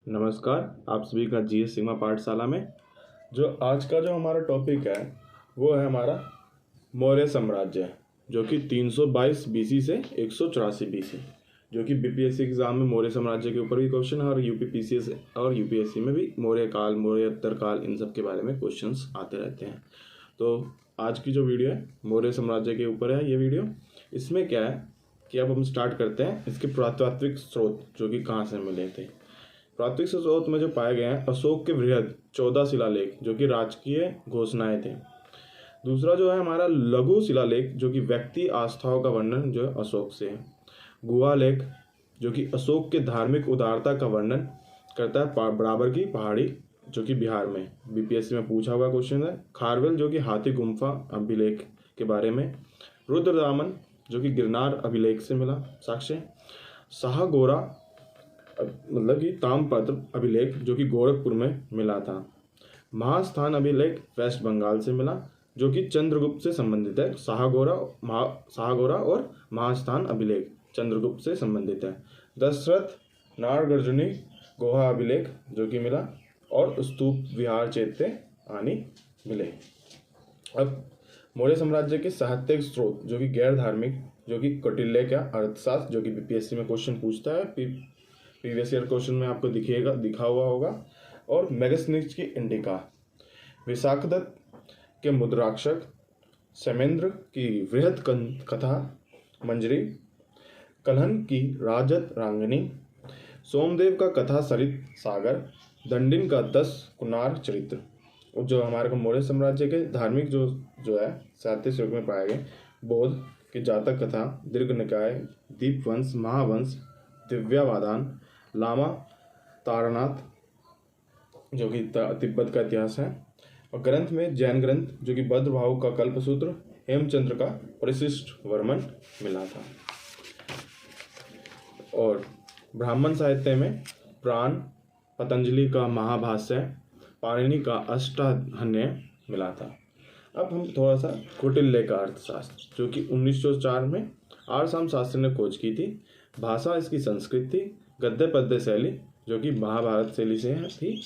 नमस्कार। आप सभी का जीएस सिग्मा पाठशाला में जो आज का जो हमारा टॉपिक है वो है हमारा मौर्य साम्राज्य, जो कि 322 बीसी से 184 बीसी, जो कि बीपीएससी एग्जाम में मौर्य साम्राज्य के ऊपर भी क्वेश्चन है और यूपीपीसीएस और यूपीएससी में भी मौर्य काल, मौर्योत्तर काल, इन सब के बारे में क्वेश्चंस आते रहते हैं। तो आज की जो वीडियो है मौर्य साम्राज्य के ऊपर है। ये वीडियो इसमें क्या है कि अब हम स्टार्ट करते हैं इसके पुरातात्विक स्रोत जो कि कहाँ से मिले थे। प्राकृतिक स्रोत में जो पाए गए हैं अशोक के वृहद 14 शिलालेख जो कि राजकीय घोषणाएं थे। दूसरा जो है हमारा लघु शिलालेख जो कि व्यक्ति आस्थाओं का वर्णन जो है अशोक से है। गुहा लेख जो कि अशोक के धार्मिक उदारता का वर्णन करता है, बराबर की पहाड़ी जो कि बिहार में बीपीएससी में पूछा हुआ क्वेश्चन है। खारवेल जो कि हाथी गुम्फा अभिलेख के बारे में। रुद्रदामन जो कि गिरनार अभिलेख से मिला साक्ष्य। शाहगोरा मतलब कि ताम्रपत्र अभिलेख जो कि गोरखपुर में मिला था। महास्थान अभिलेख वेस्ट बंगाल से मिला जो कि चंद्रगुप्त से संबंधित है। शाहगोरा और महास्थान अभिलेख चंद्रगुप्त से संबंधित है। दशरथ नारगर्जुनी गुहा अभिलेख जो कि मिला और स्तूप विहार चैत्य आदि मिले। अब मौर्य साम्राज्य के साहित्यिक स्रोत जो कि गैर धार्मिक जो कि कौटिल्य का अर्थशास्त्र जो कि बीपीएससी में क्वेश्चन पूछता है, प्रीवियस ईयर क्वेश्चन में आपको दिखा हुआ होगा। और मेगास्थनीज की इंडिका, विशाखदत्त के मुद्राक्षक, समेंद्र की वृहद कथा मंजरी, कल्हन की राजत रांगनी, सोमदेव का कथा सरित सागर, दंडिन का 10 कुनार चरित्र। जो हमारे को मौर्य साम्राज्य के धार्मिक जो है साहित्य स्रोत में पाए गए, बौद्ध की जातक कथा, दीर्घ निकाय, दीपवंश, महावंश, दिव्यावादान, लामा तारनाथ जो कि तिब्बत का इतिहास है। और ग्रंथ में जैन ग्रंथ जो कि भद्रभाव का कल्पसूत्र, हेमचंद्र का परिशिष्ट वर्मन मिला था। और ब्राह्मण साहित्य में प्राण, पतंजलि का महाभाष्य, पाणिनि का अष्टाध्यायी मिला था। अब हम थोड़ा सा कौटिल्य का अर्थशास्त्र जो कि 1904 में आर शास्त्री ने खोज की थी। भाषा इसकी संस्कृत थी। गद्य पद्य शैली जो कि महाभारत शैली से थी।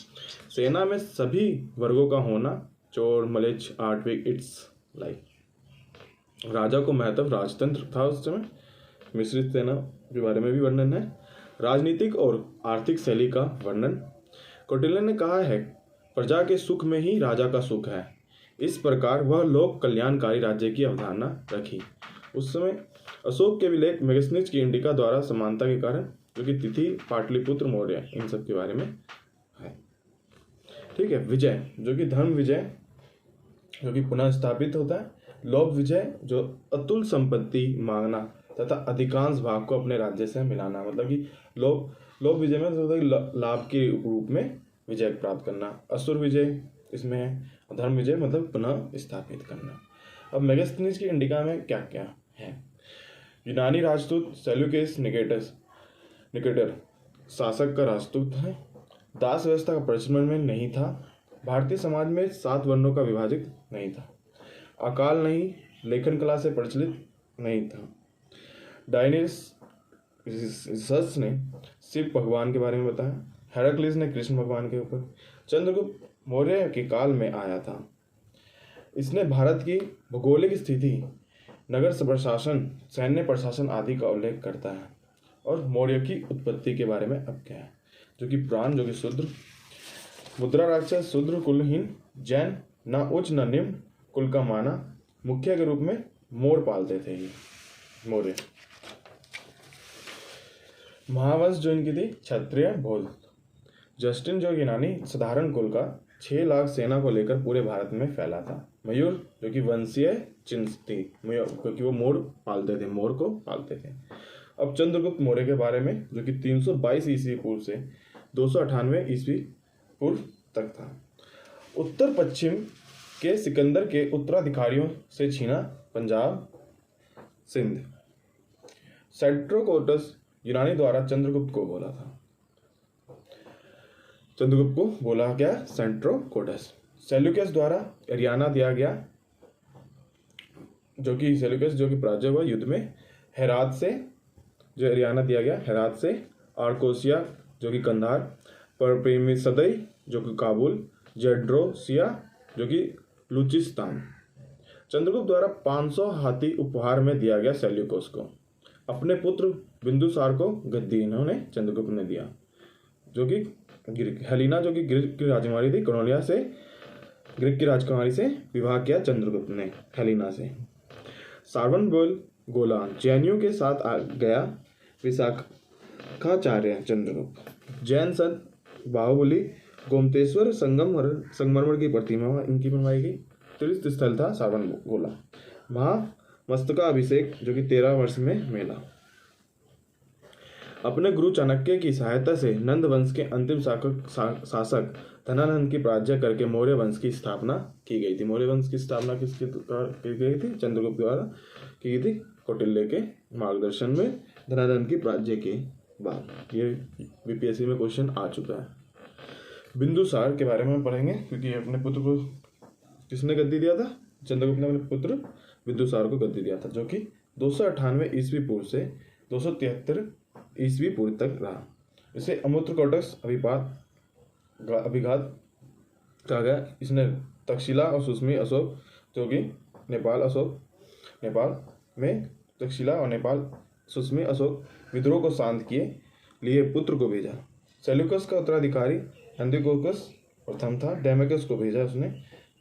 सेना में सभी वर्गों का होना, चोर, मलेच्छ, आर्टविक, इट्स लाइक। राजा को महत्व राजतंत्र था उस समय। मिश्रित सेना के बारे में भी वर्णन है। राजनीतिक और आर्थिक शैली का वर्णन। कौटिल्य ने कहा है प्रजा के सुख में ही राजा का सुख है। इस प्रकार वह लोक कल्याणकारी राज्य की अवधारणा रखी। उस समय अशोक के विलेख, मेगास्थनीज की इंडिका द्वारा समानता के कारण जो कि तिथि, पाटलिपुत्र, मौर्य, इन सब के बारे में है। ठीक है। विजय जो कि धर्म विजय जो कि पुनः स्थापित होता है। लोभ विजय जो अतुल मांगना तथा अधिकांश भाग को अपने राज्य से मिलाना, मतलब कि लोभ विजय में लाभ के रूप में विजय प्राप्त करना। असुर विजय इसमें है। धर्म विजय मतलब पुनः स्थापित करना। अब मेगास्थनीज की इंडिका में क्या क्या है। यूनानी राजदूत सेल्यूकस निकेटर शासक का राजदूत है। दास व्यवस्था का प्रचलन में नहीं था। भारतीय समाज में 7 वर्णों का विभाजित नहीं था। अकाल नहीं, लेखन कला से प्रचलित नहीं था। डायनिस ने शिव भगवान के बारे में बताया। हेराक्लिस ने कृष्ण भगवान के ऊपर। चंद्रगुप्त मौर्य के काल में आया था। इसने भारत की भौगोलिक स्थिति, नगर प्रशासन, सैन्य प्रशासन आदि का उल्लेख करता है। और मौर्य की उत्पत्ति के बारे में अब क्या है जो कि प्राण जो कि शूद्र, मुद्रा राक्षस, शूद्र कुलहीन, जैन, न उच्च न निम्न कुल का माना, मुखिया के रूप में मोर पालते थे ये मौर्य। महावंश जो इनकी थी क्षत्रिय बौद्ध। जस्टिन जो यूनानी साधारण कुल का 6 लाख सेना को लेकर पूरे भारत में फैला था। मयूर जो कि वंशीय चिन्ह थी, क्योंकि वो मोर को पालते थे। अब चंद्रगुप्त मौर्य के बारे में जो कि 322 ईस्वी पूर्व से 298 ईस्वी पूर्व तक था। उत्तर पश्चिम के सिकंदर के उत्तराधिकारियों से छीना पंजाब, सिंध। सेंट्रोकोटस यूनानी द्वारा चंद्रगुप्त को बोला था। चंद्रगुप्त को बोला गया सेंट्रोकोटस। सेल्यूकस द्वारा हरियाणा दिया गया जो कि सेल्यूकस जो कि पराजय हुआ युद्ध में। हेरात से जो हरियाणा दिया गया, हेरात से। आर्कोसिया जो कि कंधार। परपेमिसदई जो कि काबुल, जेड्रोसिया जो कि लुचिस्तान। चंद्रगुप्त द्वारा 500 हाथी उपहार में दिया गया सेल्यूकस को। अपने पुत्र बिंदुसार को गद्दी इन्होंने चंद्रगुप्त ने दिया, जो कि हेलिना जो कि ग्रीक की राजकुमारी थी, करोनिया से ग्रीक की राजकुमारी से विवाह किया चंद्रगुप्त ने हेलिना से। सार्वनबोल गोला जैनियों के साथ आ गया विशाखाचार्य चंद्रगुप्त। जैन संत बाहुबली गोमतेश्वर संगमरमर की प्रतिमा इनकी बनवाई गई। तीर्थ स्थल था सार्वनबोला। वहाँ मस्तकाभिषेक जो कि 13 वर्ष में मेला। अपने गुरु चाणक्य की सहायता से नंद वंश के अंतिम शासक धनानंद की पराजय करके मौर्य वंश की स्थापना की गई थी। मौर्य वंश की स्थापना किसके की गई थी? चंद्रगुप्त द्वारा की गई थी, कौटिल्य के मार्गदर्शन में धनानंद की पराजय के बाद। ये बीपीएससी में क्वेश्चन आ चुका है। बिंदुसार के बारे में पढ़ेंगे, क्योंकि अपने पुत्र को किसने गद्दी दिया था? चंद्रगुप्त ने अपने पुत्र बिंदुसार को गद्दी दिया था, जो कि 298 ईस्वी पूर्व से 273 ईस्वी पूर्व तक रहा। इसे अमूत्र कोटस अभिघात कहा गया। इसने तक्षशिला और सुस्मी अशोक जो कि नेपाल में तक्षशिला और नेपाल सुस्मी अशोक विद्रोह को शांत किए लिए पुत्र को भेजा। सेल्यूकस का उत्तराधिकारी एंटिओकस प्रथम था। डेमेकस को भेजा उसने।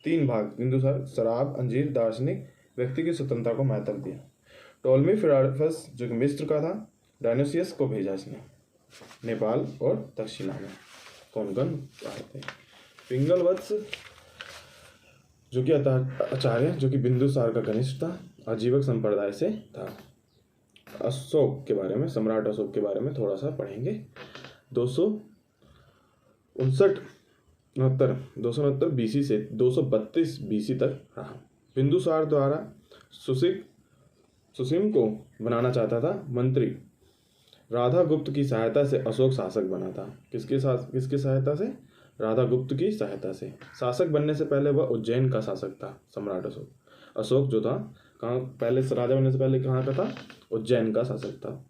3 भाग बिंदुसार शराब, अंजीर, दार्शनिक व्यक्ति की स्वतंत्रता को महत्व दिया। टोलमी फिलाडेल्फस जो कि मिस्र का था, डायनोसियस को भेजा इसने नेपाल और तक्षशिला में। कौन आए थे? पिंगलवत्स जो कि आचार्य जो कि बिंदुसार का कनिष्ठ था, आजीवक संप्रदाय से था। अशोक के बारे में, सम्राट अशोक के बारे में थोड़ा सा पढ़ेंगे। 269 बीसी से 232 बीसी तक रहा। बिंदुसार द्वारा सुसीम को बनाना चाहता था मंत्री। राधा गुप्त की सहायता से अशोक शासक बना था। किसकी सहायता से? राधा गुप्त की सहायता से। शासक बनने से पहले वह उज्जैन का शासक था। सम्राट अशोक जो था कहाँ पहले राजा बनने से पहले कहाँ का था? उज्जैन का शासक था।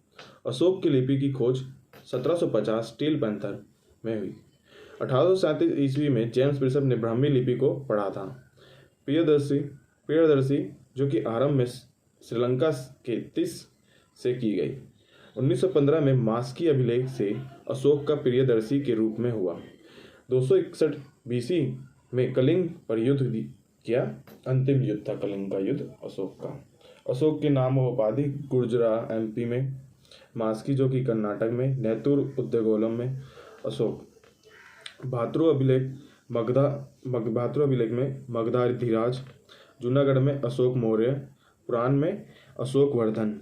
अशोक की लिपि की खोज 1750 स्टील पैंथर में हुई। 1837 ईस्वी में जेम्स बिशप ने ब्राह्मी लिपि को पढ़ा था। प्रियदर्शी जो कि आरंभ में श्रीलंका के तीस से की गई। 1915 में मास्की अभिलेख से अशोक का प्रियदर्शी के रूप में हुआ। 261 बीसी में कलिंग पर युद्ध किया। अंतिम युद्ध था कलिंग का युद्ध अशोक का। अशोक के नाम व उपाधि गुर्जरा एमपी में, मास्की जो कि कर्नाटक में, नैतुर उद्योगोलम में अशोक। भातृ अभिलेख में मगधाधीराज, जूनागढ़ में अशोक मौर्य, पुराण में अशोक वर्धन।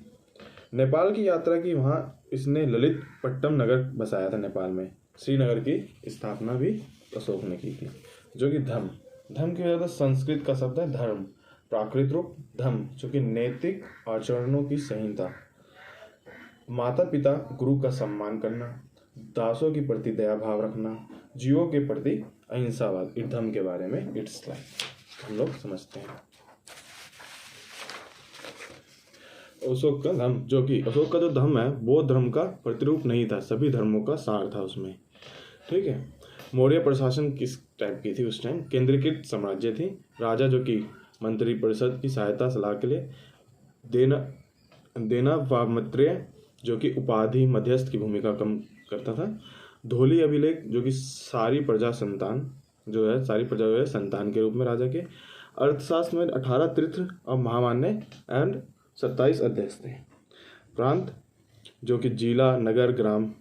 नेपाल की यात्रा की, वहाँ इसने ललित पट्टम नगर बसाया था नेपाल में। श्रीनगर की स्थापना भी अशोक ने की थी। जो कि धम की वजह से संस्कृत का शब्द है धर्म, प्राकृत रूप धम जो कि नैतिक आचरणों की संहिता। माता पिता गुरु का सम्मान करना, दासों के प्रति दया भाव रखना, जीवों के प्रति अहिंसावाद। धम के बारे में इट्स लाइक हम लोग समझते हैं। अशोक का धम जो कि अशोक का जो धम है बौद्ध धर्म का प्रतिरूप नहीं था, सभी धर्मों का सार था उसमें। ठीक है। मौर्य प्रशासन किस टाइप की थी उस टाइम? केंद्रीकृत साम्राज्य थी। राजा जो कि मंत्री परिषद की सहायता सलाह के लिए देना वामत्रेय जो कि उपाधि मध्यस्थ की भूमिका कम करता था। धोली अभिलेख जो कि सारी प्रजा संतान के रूप में राजा के। अर्थशास्त्र में 18 तीर्थ और महामान्य एंड 27 अध्यक्ष थे। प्रांत जो कि जिला, नगर, ग्राम,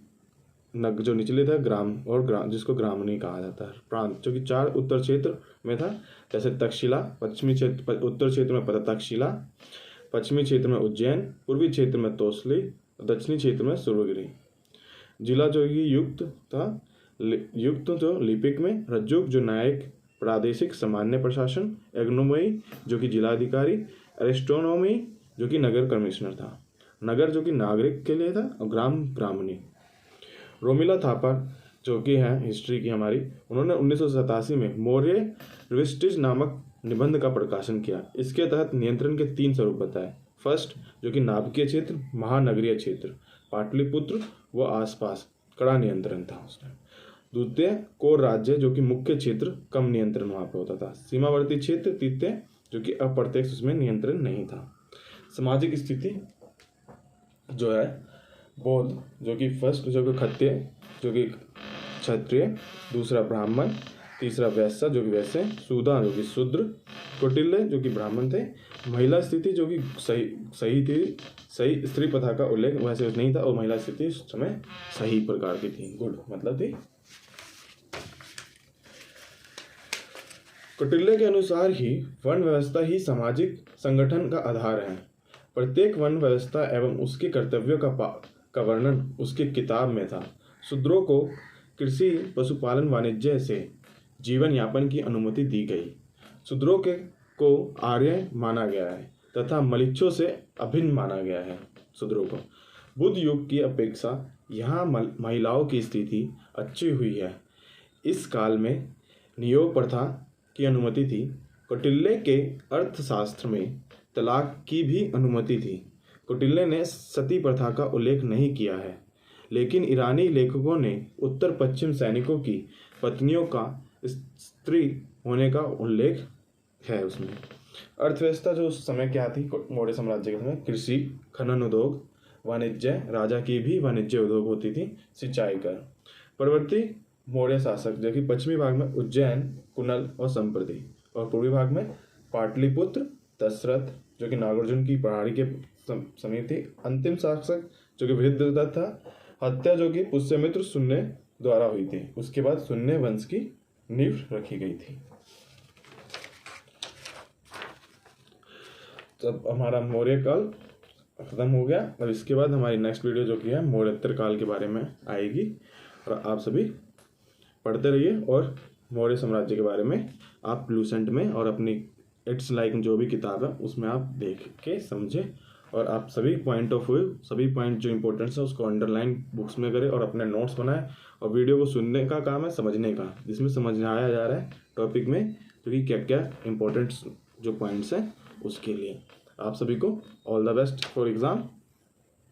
जो निचले था ग्राम और ग्राम जिसको ग्रामणी कहा जाता है। प्रांत जो कि 4 उत्तर क्षेत्र में था, जैसे तक्षशिला, उत्तर क्षेत्र में तक्षशिला, पश्चिमी क्षेत्र में उज्जैन, पूर्वी क्षेत्र में तोसली, दक्षिणी क्षेत्र में सूर्यगिरी। जिला जो कि युक्त जो लिपिक में, रज्जुक जो न्यायिक प्रादेशिक सामान्य प्रशासन, एग्नोमई जो कि जिलाधिकारी, एरिस्टोनोमी जो कि नगर कमिश्नर था, नगर जो कि नागरिक के लिए था, और ग्राम ग्रामणी। रोमिला थापर जो कि है हिस्ट्री की हमारी, उन्होंने 1987 में मौर्य रिविस्टिज नामक निबंध का प्रकाशन किया। इसके तहत नियंत्रण के 3 स्वरूप बताए। फर्स्ट जो कि नाभिकीय क्षेत्र, महानगरीय क्षेत्र, पाटलिपुत्र व आसपास कड़ा नियंत्रण था उसमें। द्वितीय कोर राज्य जो कि मुख्य क्षेत्र कम नियंत्रण वहाँ पे होता था। सीमावर्ती क्षेत्र तृतीय जो कि अप्रत्यक्ष उसमें नियंत्रण नहीं था। सामाजिक स्थिति जो है बौद्ध जो कि फर्स्ट जो कि क्षत्रिय जो कि क्षत्रिय, दूसरा ब्राह्मण, तीसरा वैश्य जो कि वैश्य, शूद्र जो कि शूद्र, कौटिल्य जो कि ब्राह्मण थे। महिला स्थिति जो कि सही थी, सही स्त्री प्रथा का उल्लेख वैसे नहीं था और महिला स्थिति उस समय सही प्रकार की थी, गुड मतलब थी। कौटिल्य के अनुसार ही वर्ण व्यवस्था ही सामाजिक संगठन का आधार है। प्रत्येक वर्ण व्यवस्था एवं उसके कर्तव्यों का वर्णन उसके किताब में था। शूद्रों को कृषि, पशुपालन, वाणिज्य से जीवन यापन की अनुमति दी गई। शूद्रों को आर्य माना गया है तथा मलिच्छों से अभिन्न माना गया है। शूद्रों को बुद्ध युग की अपेक्षा यहाँ महिलाओं की स्थिति अच्छी हुई है। इस काल में नियोग प्रथा की अनुमति थी। कौटिल्य के अर्थशास्त्र में तलाक की भी अनुमति थी। कौटिल्य ने सती प्रथा का उल्लेख नहीं किया है, लेकिन ईरानी लेखकों ने उत्तर पश्चिम सैनिकों की पत्नियों का स्त्री होने का उल्लेख है उसमें। अर्थव्यवस्था जो उस समय क्या थी मौर्य साम्राज्य के समय, कृषि, खनन उद्योग, वाणिज्य, राजा की भी वाणिज्य उद्योग होती थी, सिंचाई कर। परवर्ती मौर्य शासक जो कि पश्चिमी भाग में उज्जैन, कुनल और संप्रति, और पूर्वी भाग में पाटलिपुत्र, दशरथ जो कि नागार्जुन की पहाड़ी के समीप थी। अंतिम शासक जो कि वृद्धदत्त था। हत्या जो कि पुष्यमित्र शून्य द्वारा हुई थी। उसके बाद शून्य वंश की नींव रखी गई थी। तब हमारा मौर्य काल खत्म हो गया। अब इसके बाद हमारी नेक्स्ट वीडियो जो कि है मौर्योत्तर काल के बारे में आएगी, और आप सभी पढ़ते रहिए और मौर्य साम्राज्य के बारे में आप लूसेंट में और अपनी इट्स लाइक जो भी किताब है उसमें आप देख के समझे, और आप सभी पॉइंट ऑफ व्यू, सभी पॉइंट जो इंपॉर्टेंस है उसको अंडरलाइन बुक्स में करें और अपने नोट्स बनाएं। और वीडियो को सुनने का काम है समझने का, जिसमें समझाया जा रहा है टॉपिक में क्योंकि क्या क्या इंपॉर्टेंट जो पॉइंट्स हैं उसके लिए। आप सभी को all the best for exam.